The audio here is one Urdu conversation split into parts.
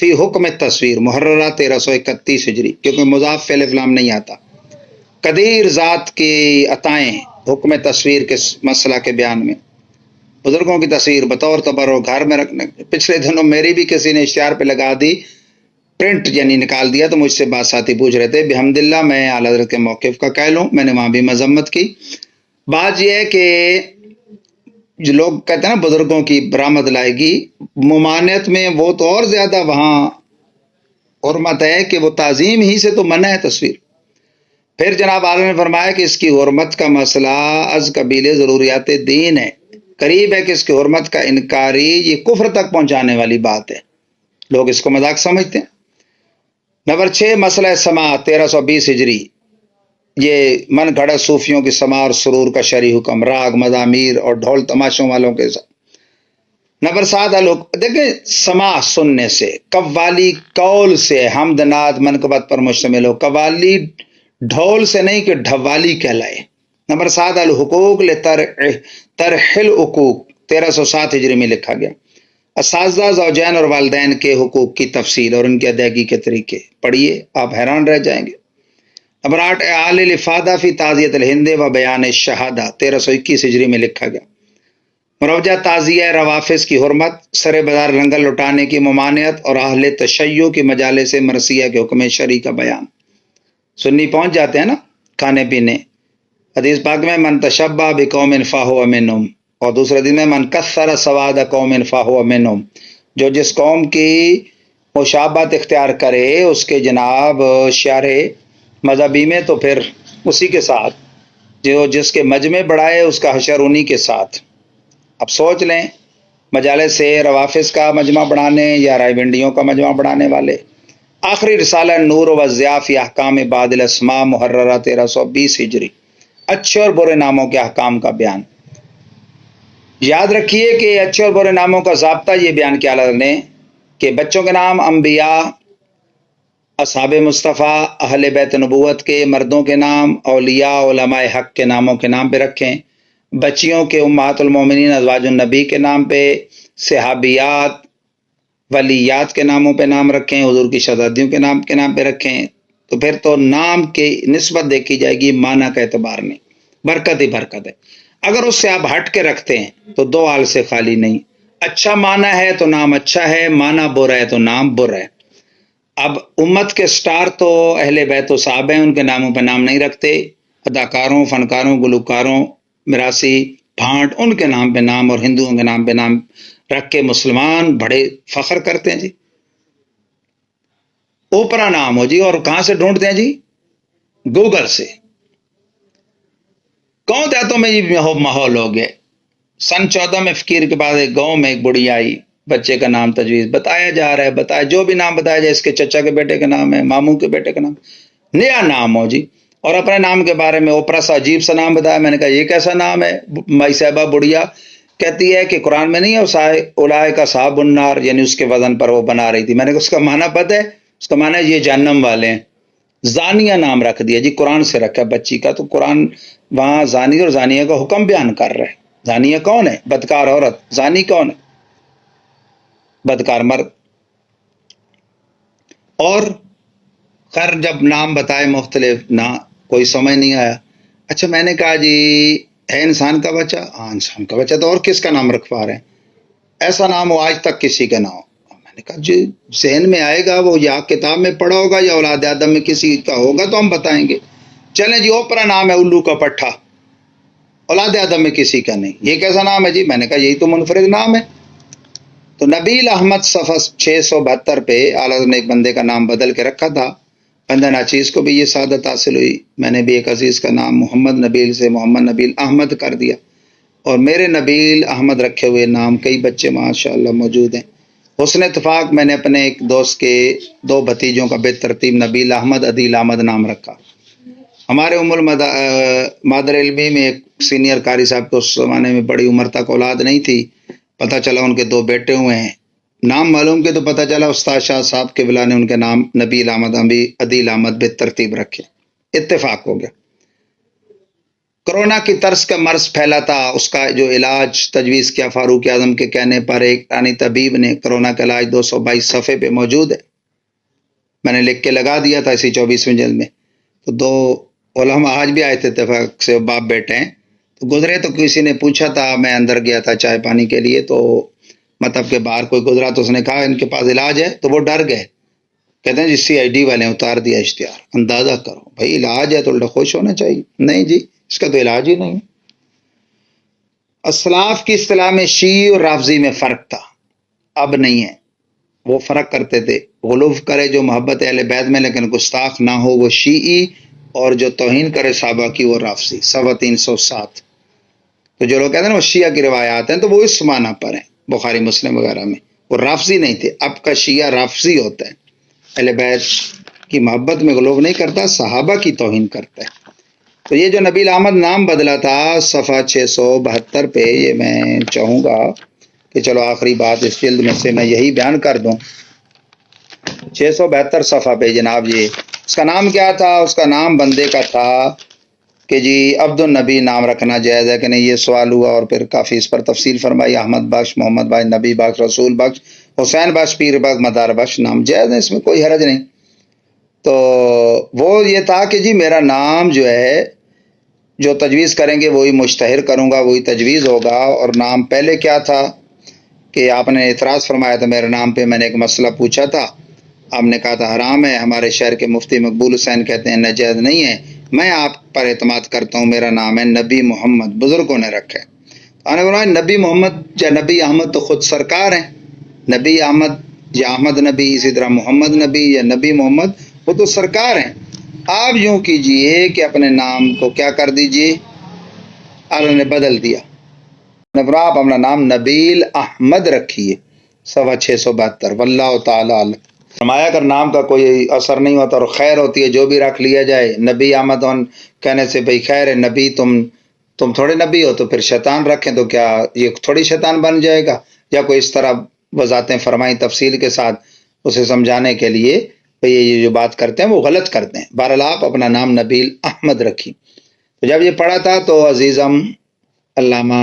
فی حکم تصویر محررہ 1331 ہجری، کیونکہ مضاف فعل فلام نہیں آتا. قدیر ذات کی عطائیں حکم تصویر کے مسئلہ کے بیان میں. بزرگوں کی تصویر بطور تبرک گھر میں رکھنے. پچھلے دنوں میری بھی کسی نے اشتہار پہ لگا دی، پرنٹ یعنی نکال دیا، تو مجھ سے بات ساتھی پوچھ رہے تھے. بحمد اللہ میں اعلی حضرت کے موقف کا قائل ہوں، میں نے وہاں بھی مذمت کی. بات یہ ہے کہ جو لوگ کہتے ہیں نا بزرگوں کی برآمد لائے گی، ممانعت میں وہ تو اور زیادہ وہاں حرمت ہے کہ وہ تعظیم ہی سے تو منع ہے تصویر. پھر جناب عالم نے فرمایا کہ اس کی حرمت کا مسئلہ از قبیل ضروریات دین ہے. قریب ہے کہ اس کی حرمت کا انکاری یہ کفر تک پہنچانے والی بات ہے. لوگ اس کو مذاق سمجھتے ہیں. نمبر 6 مسئلہ سما 1320 ہجری. یہ من گھڑت صوفیوں کی سما اور سرور کا شرعی حکم، راگ مزامیر اور ڈھول تماشوں والوں کے ساتھ. نمبر 7 دیکھیں سما سننے سے، قوالی قول سے، حمد نعت منقبت پر مشتمل ہو. قوالی ڈھول سے نہیں کہ ڈھوالی کہلائے. نمبر 7 الحقوق طرح الحقوق 1307 ہجری میں لکھا گیا. اساتذہ زوجین اور والدین کے حقوق کی تفصیل اور ان کی ادائیگی کے طریقے پڑھیے، آپ حیران رہ جائیں گے. نمبر 8 اعال الافادہ فی تعزیت الہند و بیان الشہادہ 1321 ہجری میں لکھا گیا. مروجہ تعزیہ روافظ کی حرمت، سر بازار لنگر لٹانے کی ممانعت اور اہل تشیع کی مجالس مرثیہ کے حکم شرعی کا بیان. سنی پہنچ جاتے ہیں نا کھانے پینے. حدیث پاک میں من تشبہ بقوم فہو منہم، اور دوسرے دن میں من کثر سواد قوم فہو منہم، جو جس قوم کی مشابہت اختیار کرے اس کے جناب شعار مذہبی میں تو پھر اسی کے ساتھ، جو جس کے مجمع بڑھائے اس کا حشر انہی کے ساتھ. اب سوچ لیں مجالس سے روافظ کا مجمع بڑھانے یا رائے بنڈیوں کا مجمع بڑھانے والے. آخری رسالہ نور و ضیاء فی احکام بعض الاسماء محررہ 1320 ہجری، اچھے اور برے ناموں کے احکام کا بیان. یاد رکھیے کہ اچھے اور برے ناموں کا ضابطہ یہ بیان کیا نے کہ بچوں کے نام انبیاء، اصحاب مصطفیٰ، اہل بیت نبوت کے مردوں کے نام، اولیاء علماء حق کے ناموں کے نام پہ رکھیں. بچیوں کے امہات المومنین ازواج النبی کے نام پہ، صحابیات ولیات کے ناموں پہ نام رکھیں، حضور کی شہزادیوں کے نام پہ رکھیں. تو پھر تو نام کی نسبت دیکھی جائے گی، معنی کا اعتبار نہیں. برکت ہی برکت ہے. اگر اس سے آپ ہٹ کے رکھتے ہیں تو دو حال سے خالی نہیں. اچھا معنی ہے تو نام اچھا ہے، معنی برا ہے تو نام برا ہے. اب امت کے سٹار تو اہل بیت و صحابہ ہیں، ان کے ناموں پہ نام نہیں رکھتے. اداکاروں، فنکاروں، گلوکاروں، میراثی، بھانٹ، ان کے نام پہ نام، اور ہندوؤں کے نام پہ نام رکھ کے مسلمان بڑے فخر کرتے ہیں جی. اوپرا نام ہو جی، اور کہاں سے ڈھونڈتے ہیں جی؟ گوگل سے. گاؤں دیہاتوں میں یہ ماحول ہو گیا. سن 14 میں فقیر کے بعد ایک گاؤں میں ایک بڑی آئی، بچے کا نام تجویز بتایا جا رہا ہے، بتایا جو بھی نام بتایا جائے، اس کے چچا کے بیٹے کا نام ہے، ماموں کے بیٹے کا نام، نیا نام ہو جی. اور اپنے نام کے بارے میں اوپرا سا عجیب سا نام بتایا. میں نے کہا یہ کیسا نام ہے؟ مائی صاحبہ بڑھیا کہتی ہے کہ قرآن میں نہیں ہے اولائے کا صحاب النار، یعنی اس کے وزن پر وہ بنا رہی تھی. میں نے کہا اس کا معنی پتہ ہے؟ اس کا معنی ہے یہ جہنم والے ہیں. زانیہ نام رکھ دیا جی، قرآن سے رکھا بچی کا. تو قرآن وہاں زانی اور زانیہ کا حکم بیان کر رہے ہیں. زانیہ کون ہے؟ بدکار عورت. زانی کون ہے؟ بدکار مرد. اور خیر جب نام بتائے مختلف، نہ کوئی سمجھ نہیں آیا. اچھا میں نے کہا جی ہے انسان کا بچہ؟ ہاں انسان کا بچہ. تو اور کس کا نام رکھوا رہے ہیں؟ ایسا نام ہو آج تک کسی کا نہ ہو. میں نے کہا جی ذہن میں آئے گا، وہ یا کتاب میں پڑھا ہوگا یا اولاد آدم میں کسی کا ہوگا تو ہم بتائیں گے. چلیں جی اوپرا نام ہے الو کا پٹھا، اولاد آدم میں کسی کا نہیں. یہ کیسا نام ہے جی؟ میں نے کہا یہی تو منفرد نام ہے. تو نبیل احمد صفحہ 672 پہ اعلیٰ نے ایک بندے کا نام بدل کے رکھا تھا. بندہ ناچیز کو بھی یہ سعادت حاصل ہوئی. میں نے بھی ایک عزیز کا نام محمد نبیل سے محمد نبیل احمد کر دیا. اور میرے نبیل احمد رکھے ہوئے نام کئی بچے ماشاءاللہ موجود ہیں. حسن اتفاق میں نے اپنے ایک دوست کے 2 بھتیجوں کا بے ترتیب نبیل احمد عدیل احمد نام رکھا. ہمارے مادر علمی میں ایک سینئر قاری صاحب کو اس زمانے میں بڑی عمر تک اولاد نہیں تھی. پتہ چلا ان کے 2 بیٹے ہوئے ہیں. نام معلوم کے تو پتہ چلا استاد شاہ صاحب کے بلا نے ان کے نام نبیل احمد عدیل احمد بے ترتیب رکھے. اتفاق ہو گیا. کورونا کی طرز کا مرض پھیلا تھا، اس کا جو علاج تجویز کیا فاروق اعظم کے کہنے پر ایک ایرانی طبیب نے، کورونا کا علاج 222 صفحے پہ موجود ہے، میں نے لکھ کے لگا دیا تھا اسی 24ویں جلد میں. تو دو علماء آج بھی آئے تھے اتفاق سے، باپ بیٹے ہیں، تو گزرے تو کسی نے پوچھا تھا، میں اندر گیا تھا چائے پانی کے لیے، تو مطلب کہ باہر کوئی گزرا تو اس نے کہا ان کے پاس علاج ہے، تو وہ ڈر گئے، کہتے ہیں جس CID والے اتار دیا اشتہار. اندازہ کرو بھائی، علاج ہے تو الٹا خوش ہونا چاہیے، نہیں جی اس کا تو علاج ہی نہیں. اسلاف کی اصطلاح میں شیعی اور رافضی میں فرق تھا، اب نہیں ہے. وہ فرق کرتے تھے، غلو کرے جو محبت اہل بیت میں لیکن گستاخ نہ ہو وہ شیعی، اور جو توہین کرے صحابہ کی وہ رافضی. 307. تو جو لوگ کہتے ہیں نا وہ شیعہ کی روایات ہیں تو وہ اس معنی پر ہیں، بخاری مسلم وغیرہ میں، وہ رافضی نہیں تھے. اب کا شیعہ رافضی ہوتا ہے، اہل بیت کی محبت میں غلو نہیں کرتا، صحابہ کی توہین کرتا ہے. تو یہ جو نبیل احمد نام بدلا تھا صفحہ 672 پہ، یہ میں چاہوں گا کہ چلو آخری بات اس جلد میں سے میں یہی بیان کر دوں. 672 صفحہ پہ جناب، یہ اس کا نام کیا تھا؟ اس کا نام بندے کا تھا کہ جی عبد النبی نام رکھنا جائز ہے کہ نہیں، یہ سوال ہوا، اور پھر کافی اس پر تفصیل فرمائی. احمد بخش، محمد بخش، نبی بخش، رسول بخش، حسین بخش، پیر بخش، مدار بخش نام جائز ہے، اس میں کوئی حرج نہیں. تو وہ یہ تھا کہ جی میرا نام جو ہے، جو تجویز کریں گے وہی مشتہر کروں گا، وہی تجویز ہوگا. اور نام پہلے کیا تھا کہ آپ نے اعتراض فرمایا تھا میرے نام پہ، میں نے ایک مسئلہ پوچھا تھا، آپ نے کہا تھا حرام ہے. ہمارے شہر کے مفتی مقبول حسین کہتے ہیں ناجائز نہیں ہے. میں آپ پر اعتماد کرتا ہوں، میرا نام ہے نبی محمد، بزرگوں نے رکھا ہے. آپ نے بولا نبی محمد یا نبی احمد تو خود سرکار ہیں، نبی احمد یا احمد نبی، اسی طرح محمد نبی یا نبی محمد، وہ تو سرکار ہیں. آپ یوں کیجئے کہ اپنے نام کو کیا کر دیجئے، اللہ نے بدل دیا، آپ اپنا نام نبیل احمد رکھیے. 672. واللہ تعالی عالم. فرمایا اگر نام کا کوئی اثر نہیں ہوتا اور خیر ہوتی ہے جو بھی رکھ لیا جائے. نبی احمد کہنے سے بھئی خیر ہے، نبی تم تھوڑے نبی ہو، تو پھر شیطان رکھیں تو کیا یہ تھوڑی شیطان بن جائے گا؟ یا کوئی اس طرح وضاحتیں فرمائیں تفصیل کے ساتھ اسے سمجھانے کے لیے، بھئی یہ جو بات کرتے ہیں وہ غلط کرتے ہیں. بہرحال آپ اپنا نام نبیل احمد رکھی. تو جب یہ پڑھا تھا تو عزیزم علامہ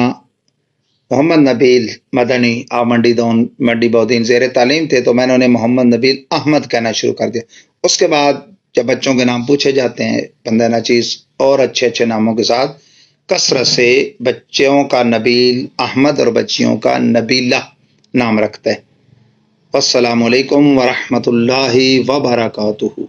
محمد نبیل مدنی آپ منڈی بودین زیر تعلیم تھے، تو میں نے انہیں محمد نبیل احمد کہنا شروع کر دیا. اس کے بعد جب بچوں کے نام پوچھے جاتے ہیں بندہ نچیز اور اچھے اچھے ناموں کے ساتھ، کثرت سے بچوں کا نبیل احمد اور بچیوں کا نبیلہ نام رکھتا ہے. السلام علیکم ورحمۃ اللہ وبرکاتہ.